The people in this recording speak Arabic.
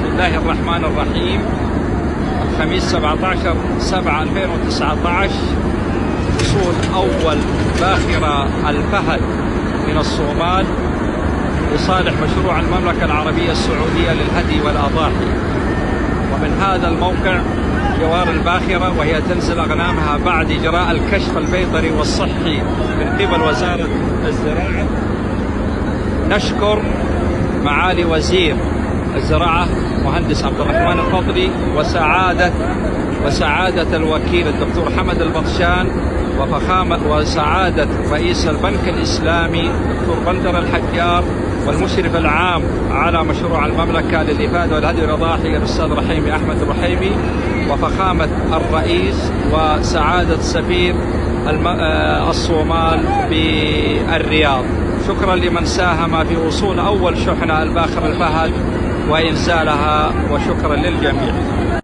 بسم الله الرحمن الرحيم. الخميس 17/7/2019 وصول أول باخرة الفهد من الصومال لصالح مشروع المملكة العربية السعودية للهدي والأضاحي. ومن هذا الموقع جوار الباخرة وهي تنزل أغنامها بعد إجراء الكشف البيطري والصحي من قبل وزارة الزراعة. نشكر معالي وزير الزراعة مهندس عبد الرحمن الفضلي وسعادة الوكيل الدكتور حمد البطشان وسعادة رئيس البنك الإسلامي الدكتور بندر الحجار والمشرف العام على مشروع المملكة للإفادة والهدي والأضاحي الأستاذ رحيمي أحمد الرحيمي، وفخامة الرئيس وسعادة سفير الصومال بالرياض. شكرا لمن ساهم في وصول أول شحنة الباخرة الفهد وإنزالها، وشكرا للجميع.